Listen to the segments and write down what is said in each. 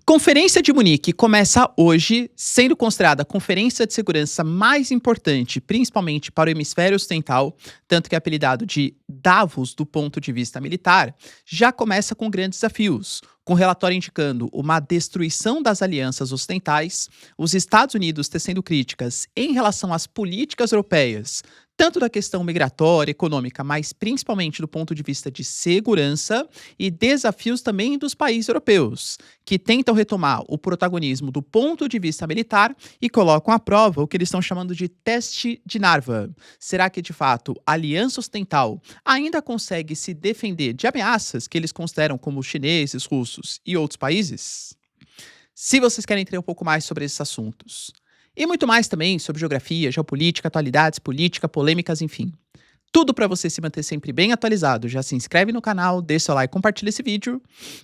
Conferência de Munique começa hoje, sendo considerada a conferência de segurança mais importante, principalmente para o hemisfério ocidental, tanto que é apelidado de Davos do ponto de vista militar, já começa com grandes desafios, com relatório indicando uma destruição das alianças ocidentais, os Estados Unidos tecendo críticas em relação às políticas europeias, tanto da questão migratória, econômica, mas principalmente do ponto de vista de segurança e desafios também dos países europeus, que tentam retomar o protagonismo do ponto de vista militar e colocam à prova o que eles estão chamando de teste de Narva. Será que, de fato, a Aliança Ocidental ainda consegue se defender de ameaças que eles consideram como chineses, russos e outros países? Se vocês querem entender um pouco mais sobre esses assuntos, e muito mais também sobre geografia, geopolítica, atualidades, política, polêmicas, enfim. Tudo para você se manter sempre bem atualizado. Já se inscreve no canal, deixa seu like, compartilha esse vídeo,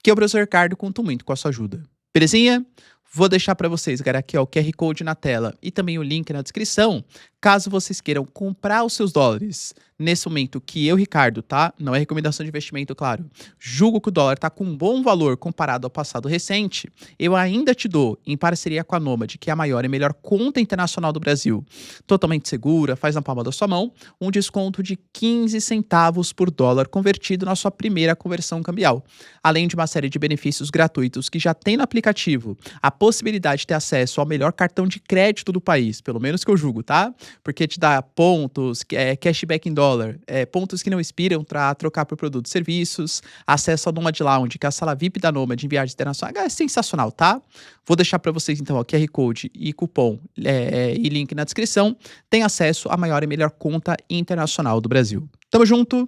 que eu, professor Ricardo, conto muito com a sua ajuda. Belezinha? Vou deixar para vocês, galera, aqui ó, o QR Code na tela e também o link na descrição, caso vocês queiram comprar os seus dólares. Nesse momento que eu, Ricardo, tá? Não é recomendação de investimento, claro. Julgo que o dólar tá com um bom valor comparado ao passado recente. Eu ainda te dou, em parceria com a Nômade, que é a maior e melhor conta internacional do Brasil, totalmente segura, faz na palma da sua mão, um desconto de 15 centavos por dólar convertido na sua primeira conversão cambial. Além de uma série de benefícios gratuitos que já tem no aplicativo, a possibilidade de ter acesso ao melhor cartão de crédito do país, pelo menos que eu julgo, tá? Porque te dá pontos, cashback em dólar, pontos que não expiram para trocar por produtos e serviços, acesso ao Nomad Lounge, que é a sala VIP da Nomad em viagens internacionais, é sensacional, tá? Vou deixar para vocês então o QR Code e cupom e link na descrição, tem acesso à maior e melhor conta internacional do Brasil. Tamo junto?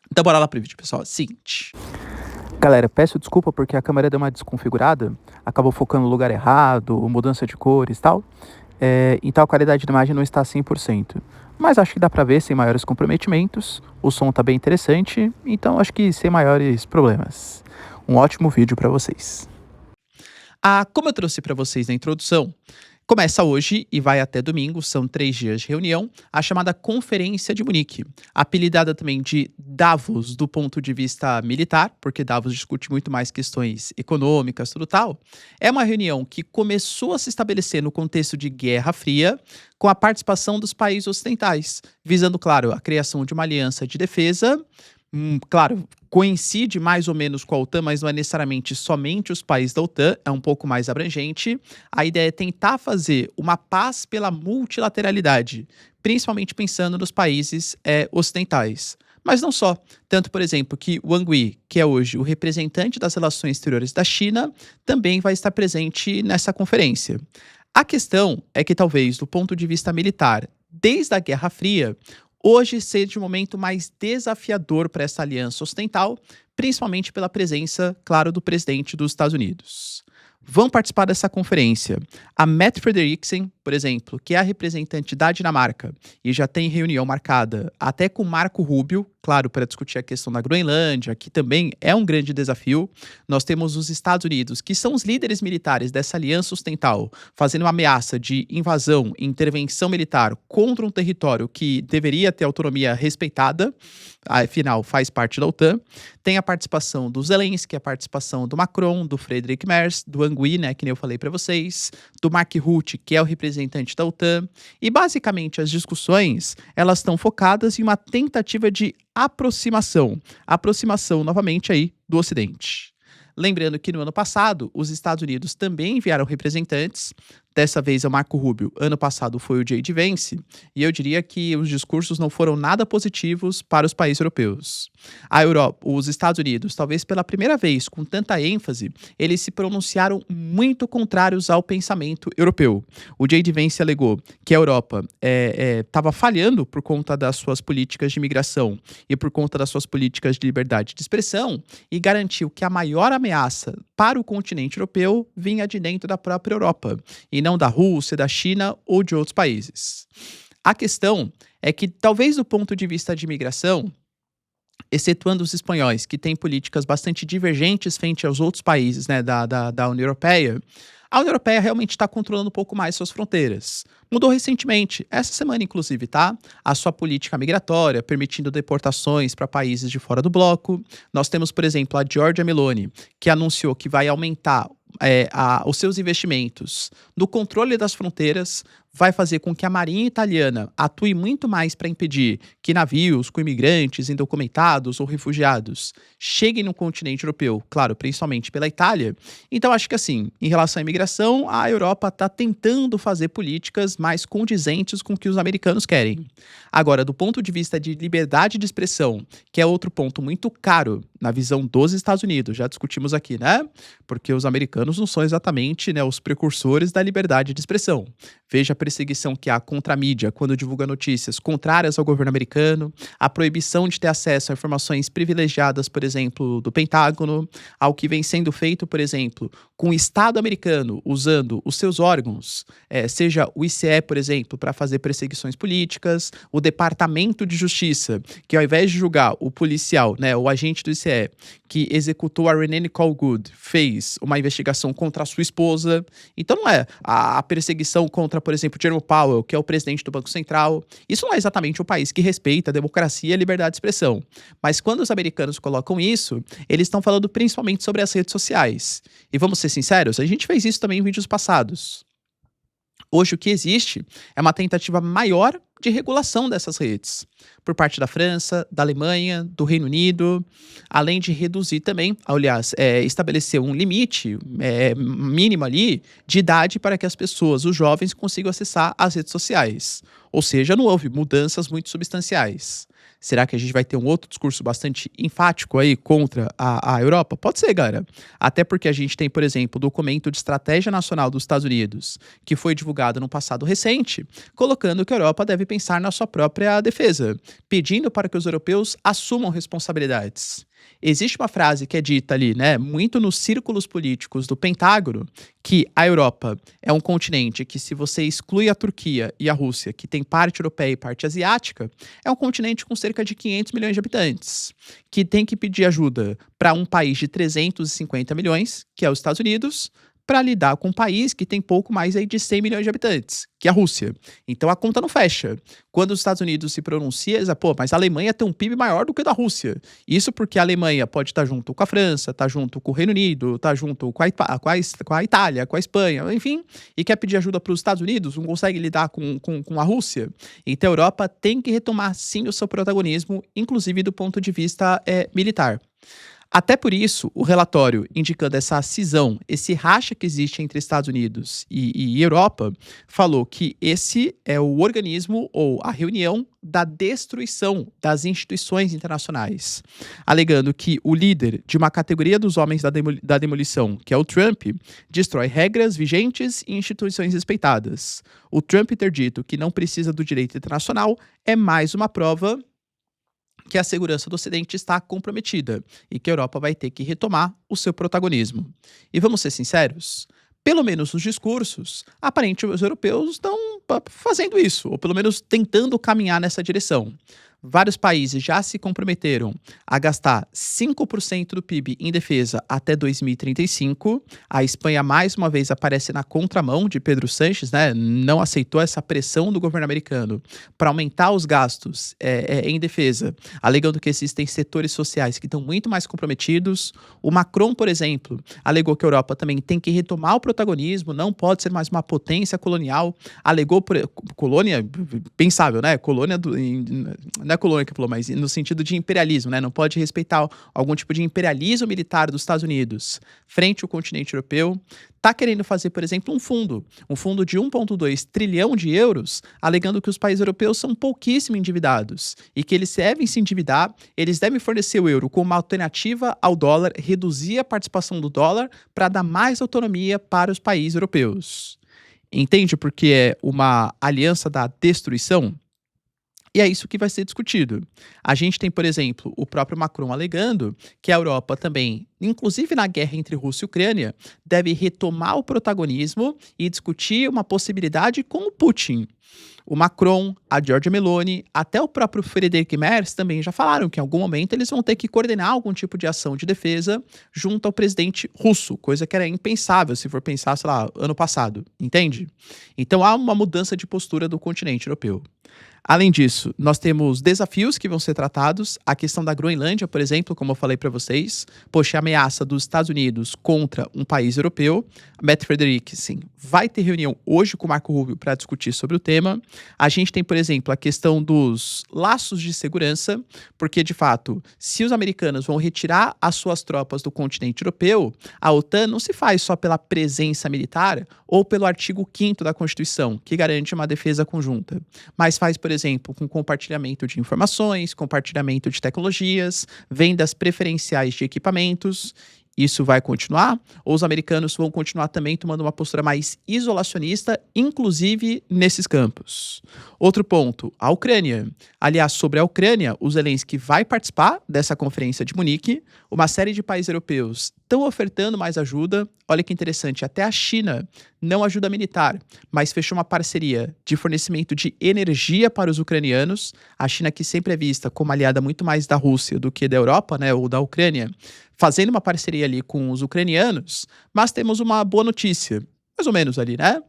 Então bora lá pro vídeo, pessoal. Seguinte. Galera, peço desculpa porque a câmera deu uma desconfigurada, acabou focando no lugar errado, mudança de cores e tal, então a qualidade da imagem não está 100%. Mas acho que dá pra ver sem maiores comprometimentos, o som tá bem interessante, então acho que sem maiores problemas. Um ótimo vídeo pra vocês. Como eu trouxe pra vocês na introdução, começa hoje e vai até domingo, são 3 dias de reunião, a chamada Conferência de Munique, apelidada também de Davos do ponto de vista militar, porque Davos discute muito mais questões econômicas, tudo tal. É uma reunião que começou a se estabelecer no contexto de Guerra Fria, com a participação dos países ocidentais, visando, claro, a criação de uma aliança de defesa. Claro, coincide mais ou menos com a OTAN, mas não é necessariamente somente os países da OTAN, é um pouco mais abrangente. A ideia é tentar fazer uma paz pela multilateralidade, principalmente pensando nos países ocidentais. Mas não só. Tanto, por exemplo, que Wang Yi, que é hoje o representante das relações exteriores da China, também vai estar presente nessa conferência. A questão é que talvez, do ponto de vista militar, desde a Guerra Fria, hoje seja o momento mais desafiador para essa aliança ocidental, principalmente pela presença, claro, do presidente dos Estados Unidos. Vão participar dessa conferência a Mette Frederiksen, por exemplo, que é a representante da Dinamarca e já tem reunião marcada até com Marco Rubio, claro, para discutir a questão da Groenlândia, que também é um grande desafio. Nós temos os Estados Unidos, que são os líderes militares dessa aliança ocidental, fazendo uma ameaça de invasão e intervenção militar contra um território que deveria ter autonomia respeitada, afinal faz parte da OTAN. Tem a participação do Zelensky, a participação do Macron, do Friedrich Merz, do Wang Yi, né, que nem eu falei para vocês, do Mark Rutte, que é o representante da OTAN, e basicamente as discussões, elas estão focadas em uma tentativa de aproximação novamente aí do Ocidente. Lembrando que no ano passado, os Estados Unidos também enviaram representantes, dessa vez é o Marco Rubio, ano passado foi o J.D. Vance, e eu diria que os discursos não foram nada positivos para os países europeus. A Europa, os Estados Unidos, talvez pela primeira vez com tanta ênfase, eles se pronunciaram muito contrários ao pensamento europeu. O J.D. Vance alegou que a Europa estava falhando por conta das suas políticas de imigração e por conta das suas políticas de liberdade de expressão e garantiu que a maior ameaça para o continente europeu vinha de dentro da própria Europa e não da Rússia, da China ou de outros países. A questão é que, talvez do ponto de vista de imigração, excetuando os espanhóis, que têm políticas bastante divergentes frente aos outros países, né, da União Europeia, a União Europeia realmente está controlando um pouco mais suas fronteiras. Mudou recentemente, essa semana inclusive, tá? A sua política migratória, permitindo deportações para países de fora do bloco. Nós temos, por exemplo, a Giorgia Meloni, que anunciou que vai aumentar os seus investimentos no controle das fronteiras, vai fazer com que a Marinha Italiana atue muito mais para impedir que navios com imigrantes indocumentados ou refugiados cheguem no continente europeu, claro, principalmente pela Itália. Então, acho que assim, em relação à imigração, a Europa está tentando fazer políticas mais condizentes com o que os americanos querem. Agora, do ponto de vista de liberdade de expressão, que é outro ponto muito caro na visão dos Estados Unidos, já discutimos aqui, né? Porque os americanos não são exatamente, né, os precursores da liberdade de expressão. Veja a perseguição que há contra a mídia quando divulga notícias contrárias ao governo americano, a proibição de ter acesso a informações privilegiadas, por exemplo, do Pentágono, ao que vem sendo feito, por exemplo, com o Estado americano usando os seus órgãos, seja o ICE, por exemplo, para fazer perseguições políticas, o Departamento de Justiça, que ao invés de julgar o policial, né, o agente do ICE, que executou a Renee Nicole Good, fez uma investigação contra a sua esposa. Então não é a perseguição contra, por exemplo, Jerome Powell, que é o presidente do Banco Central. Isso não é exatamente um país que respeita a democracia e a liberdade de expressão. Mas quando os americanos colocam isso, eles estão falando principalmente sobre as redes sociais. E vamos ser sinceros, a gente fez isso também em vídeos passados. Hoje o que existe é uma tentativa maior de regulação dessas redes, por parte da França, da Alemanha, do Reino Unido, além de reduzir também, aliás, estabelecer um limite mínimo ali de idade para que as pessoas, os jovens, consigam acessar as redes sociais. Ou seja, não houve mudanças muito substanciais. Será que a gente vai ter um outro discurso bastante enfático aí contra a Europa? Pode ser, galera. Até porque a gente tem, por exemplo, o documento de estratégia nacional dos Estados Unidos, que foi divulgado no passado recente, colocando que a Europa deve pensar na sua própria defesa, pedindo para que os europeus assumam responsabilidades. Existe uma frase que é dita ali, né, muito nos círculos políticos do Pentágono, que a Europa é um continente que, se você exclui a Turquia e a Rússia, que tem parte europeia e parte asiática, é um continente com cerca de 500 milhões de habitantes, que tem que pedir ajuda para um país de 350 milhões, que é os Estados Unidos, para lidar com um país que tem pouco mais aí de 100 milhões de habitantes, que é a Rússia. Então a conta não fecha. Quando os Estados Unidos se pronuncia, eles dizem, pô, mas a Alemanha tem um PIB maior do que o da Rússia. Isso porque a Alemanha pode estar junto com a França, estar junto com o Reino Unido, estar junto com a Itália, com a Espanha, enfim, e quer pedir ajuda para os Estados Unidos, não consegue lidar com a Rússia. Então a Europa tem que retomar sim o seu protagonismo, inclusive do ponto de vista militar. Até por isso, o relatório indicando essa cisão, esse racha que existe entre Estados Unidos e Europa, falou que esse é o organismo ou a reunião da destruição das instituições internacionais, alegando que o líder de uma categoria dos homens da demolição, que é o Trump, destrói regras vigentes e instituições respeitadas. O Trump ter dito que não precisa do direito internacional é mais uma prova que a segurança do Ocidente está comprometida e que a Europa vai ter que retomar o seu protagonismo. E vamos ser sinceros, pelo menos nos discursos, aparentemente os europeus estão fazendo isso, ou pelo menos tentando caminhar nessa direção. Vários países já se comprometeram a gastar 5% do PIB em defesa até 2035. A Espanha, mais uma vez, aparece na contramão de Pedro Sánchez, né? Não aceitou essa pressão do governo americano para aumentar os gastos em defesa, alegando que existem setores sociais que estão muito mais comprometidos. O Macron, por exemplo, alegou que a Europa também tem que retomar o protagonismo, não pode ser mais uma potência colonial. Alegou colônia, pensável, né? Não é colônia que falou, mas no sentido de imperialismo, né? Não pode respeitar algum tipo de imperialismo militar dos Estados Unidos frente ao continente europeu. Está querendo fazer, por exemplo, um fundo de 1,2 trilhão de euros, alegando que os países europeus são pouquíssimo endividados e que eles devem se endividar, eles devem fornecer o euro como uma alternativa ao dólar, reduzir a participação do dólar para dar mais autonomia para os países europeus. Entende por que é uma aliança da destruição? E é isso que vai ser discutido. A gente tem, por exemplo, o próprio Macron alegando que a Europa também, inclusive na guerra entre Rússia e Ucrânia, deve retomar o protagonismo e discutir uma possibilidade com o Putin. O Macron, a Giorgia Meloni, até o próprio Friedrich Merz também já falaram que em algum momento eles vão ter que coordenar algum tipo de ação de defesa junto ao presidente russo, coisa que era impensável se for pensar, sei lá, ano passado, entende? Então há uma mudança de postura do continente europeu. Além disso, nós temos desafios que vão ser tratados. A questão da Groenlândia, por exemplo, como eu falei para vocês. Poxa, a ameaça dos Estados Unidos contra um país europeu. A Mette Frederiksen vai ter reunião hoje com o Marco Rubio para discutir sobre o tema. A gente tem, por exemplo, a questão dos laços de segurança, porque, de fato, se os americanos vão retirar as suas tropas do continente europeu, a OTAN não se faz só pela presença militar ou pelo artigo 5º da Constituição, que garante uma defesa conjunta, mas faz, por exemplo, com compartilhamento de informações, compartilhamento de tecnologias, vendas preferenciais de equipamentos. Isso vai continuar? Ou os americanos vão continuar também tomando uma postura mais isolacionista, inclusive nesses campos? Outro ponto, a Ucrânia. Aliás, sobre a Ucrânia, o Zelensky vai participar dessa conferência de Munique. Uma série de países europeus estão ofertando mais ajuda. Olha que interessante, até a China, não ajuda militar, mas fechou uma parceria de fornecimento de energia para os ucranianos. A China, que sempre é vista como aliada muito mais da Rússia do que da Europa, né, ou da Ucrânia, fazendo uma parceria ali com os ucranianos, mas temos uma boa notícia, mais ou menos ali, né?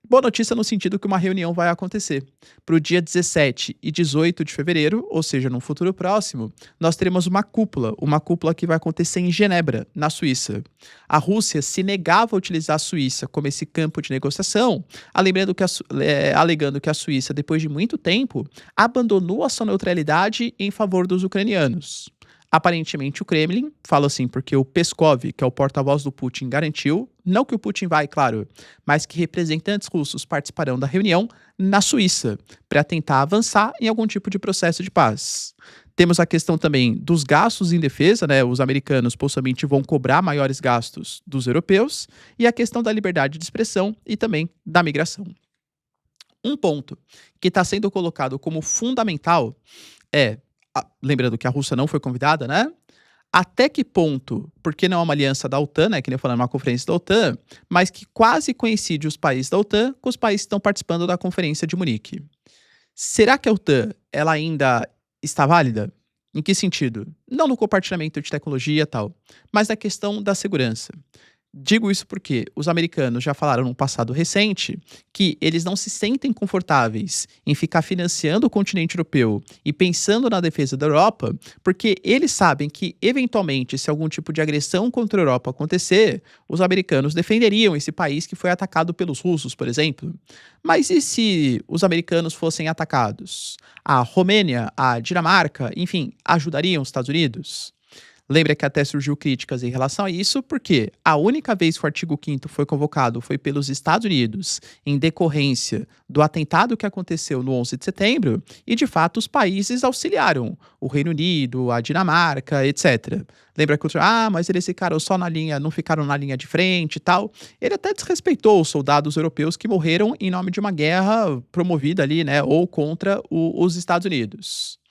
Boa notícia no sentido que uma reunião vai acontecer. Para o dia 17 e 18 de fevereiro, ou seja, num futuro próximo, nós teremos uma cúpula que vai acontecer em Genebra, na Suíça. A Rússia se negava a utilizar a Suíça como esse campo de negociação, alegando que a Suíça, depois de muito tempo, abandonou a sua neutralidade em favor dos ucranianos. Aparentemente o Kremlin, fala assim porque o Peskov, que é o porta-voz do Putin, garantiu, não que o Putin vai, claro, mas que representantes russos participarão da reunião na Suíça, para tentar avançar em algum tipo de processo de paz. Temos a questão também dos gastos em defesa, né? Os americanos possivelmente vão cobrar maiores gastos dos europeus, e a questão da liberdade de expressão e também da migração. Um ponto que está sendo colocado como fundamental é, lembrando que a Rússia não foi convidada, né? Até que ponto, porque não é uma aliança da OTAN, né, que nem eu falei, uma conferência da OTAN, mas que quase coincide os países da OTAN com os países que estão participando da conferência de Munique. Será que a OTAN, ela ainda está válida? Em que sentido? Não no compartilhamento de tecnologia e tal, mas na questão da segurança. Digo isso porque os americanos já falaram no passado recente que eles não se sentem confortáveis em ficar financiando o continente europeu e pensando na defesa da Europa, porque eles sabem que, eventualmente, se algum tipo de agressão contra a Europa acontecer, os americanos defenderiam esse país que foi atacado pelos russos, por exemplo. Mas e se os americanos fossem atacados? A Romênia, a Dinamarca, enfim, ajudariam os Estados Unidos? Lembra que até surgiu críticas em relação a isso, porque a única vez que o artigo 5º foi convocado foi pelos Estados Unidos, em decorrência do atentado que aconteceu no 11 de setembro, e de fato os países auxiliaram, o Reino Unido, a Dinamarca, etc. Lembra que mas eles ficaram só na linha, não ficaram na linha de frente e tal. Ele até desrespeitou os soldados europeus que morreram em nome de uma guerra promovida ali, né, ou contra os Estados Unidos.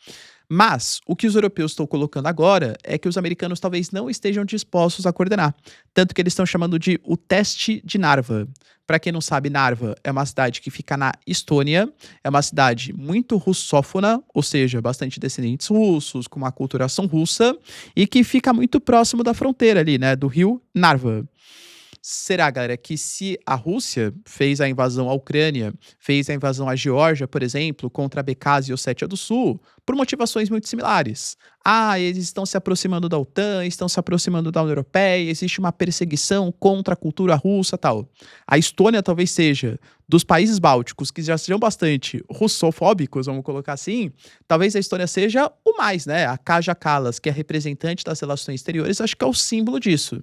Mas o que os europeus estão colocando agora é que os americanos talvez não estejam dispostos a coordenar. Tanto que eles estão chamando de o teste de Narva. Para quem não sabe, Narva é uma cidade que fica na Estônia, é uma cidade muito russófona, ou seja, bastante descendentes russos, com uma aculturação russa, e que fica muito próximo da fronteira ali, né, do rio Narva. Será, galera, que se a Rússia fez a invasão à Ucrânia, fez a invasão à Geórgia, por exemplo, contra a Abkhazia e Ossétia do Sul, por motivações muito similares. Eles estão se aproximando da OTAN, estão se aproximando da União Europeia, existe uma perseguição contra a cultura russa e tal. A Estônia talvez seja, dos países bálticos, que já sejam bastante russofóbicos, vamos colocar assim, talvez a Estônia seja o mais, né? A Kaja Kallas, que é representante das relações exteriores, acho que é o símbolo disso.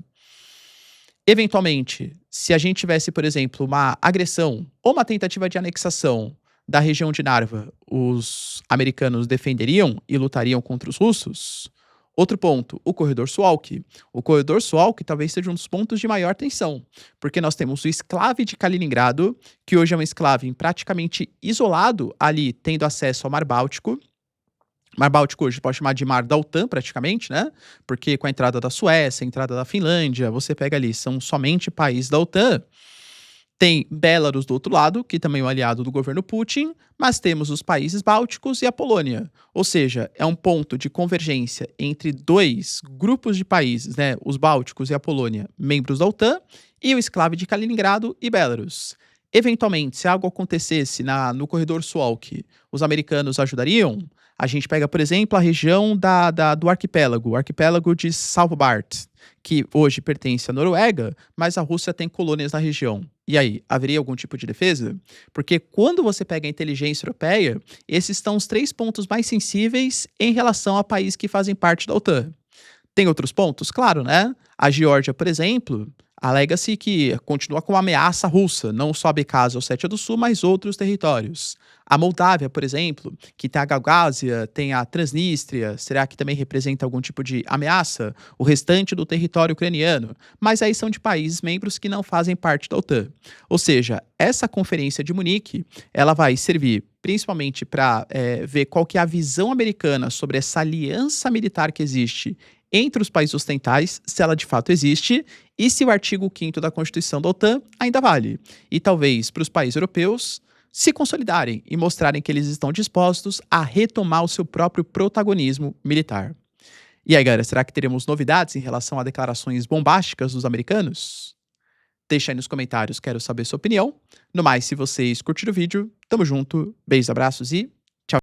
Eventualmente, se a gente tivesse, por exemplo, uma agressão ou uma tentativa de anexação da região de Narva, os americanos defenderiam e lutariam contra os russos? Outro ponto, o corredor Suwalki. O corredor Suwalki talvez seja um dos pontos de maior tensão, porque nós temos o enclave de Kaliningrado, que hoje é um enclave praticamente isolado ali, tendo acesso ao Mar Báltico. Mar Báltico hoje pode chamar de Mar da OTAN, praticamente, né? Porque com a entrada da Suécia, a entrada da Finlândia, você pega ali, são somente países da OTAN. Tem Belarus do outro lado, que também é um aliado do governo Putin, mas temos os países bálticos e a Polônia. Ou seja, é um ponto de convergência entre dois grupos de países, né? Os bálticos e a Polônia, membros da OTAN, e o exclave de Kaliningrado e Belarus. Eventualmente, se algo acontecesse no corredor Suwalki, os americanos ajudariam? A gente pega, por exemplo, a região do arquipélago, o arquipélago de Svalbard, que hoje pertence à Noruega, mas a Rússia tem colônias na região. E aí, haveria algum tipo de defesa? Porque quando você pega a inteligência europeia, esses estão os três pontos mais sensíveis em relação a países que fazem parte da OTAN. Tem outros pontos? Claro, né? A Geórgia, por exemplo, alega-se que continua com uma ameaça russa, não só Abkhazia ou Ossétia do Sul, mas outros territórios. A Moldávia, por exemplo, que tem a Gaugásia, tem a Transnistria, será que também representa algum tipo de ameaça? O restante do território ucraniano. Mas aí são de países membros que não fazem parte da OTAN. Ou seja, essa conferência de Munique, ela vai servir principalmente para ver qual que é a visão americana sobre essa aliança militar que existe entre os países ocidentais, se ela de fato existe, e se o artigo 5º da Constituição da OTAN ainda vale. E talvez para os países europeus se consolidarem e mostrarem que eles estão dispostos a retomar o seu próprio protagonismo militar. E aí, galera, será que teremos novidades em relação a declarações bombásticas dos americanos? Deixa aí nos comentários, quero saber sua opinião. No mais, se vocês curtiram o vídeo, tamo junto, beijos, abraços e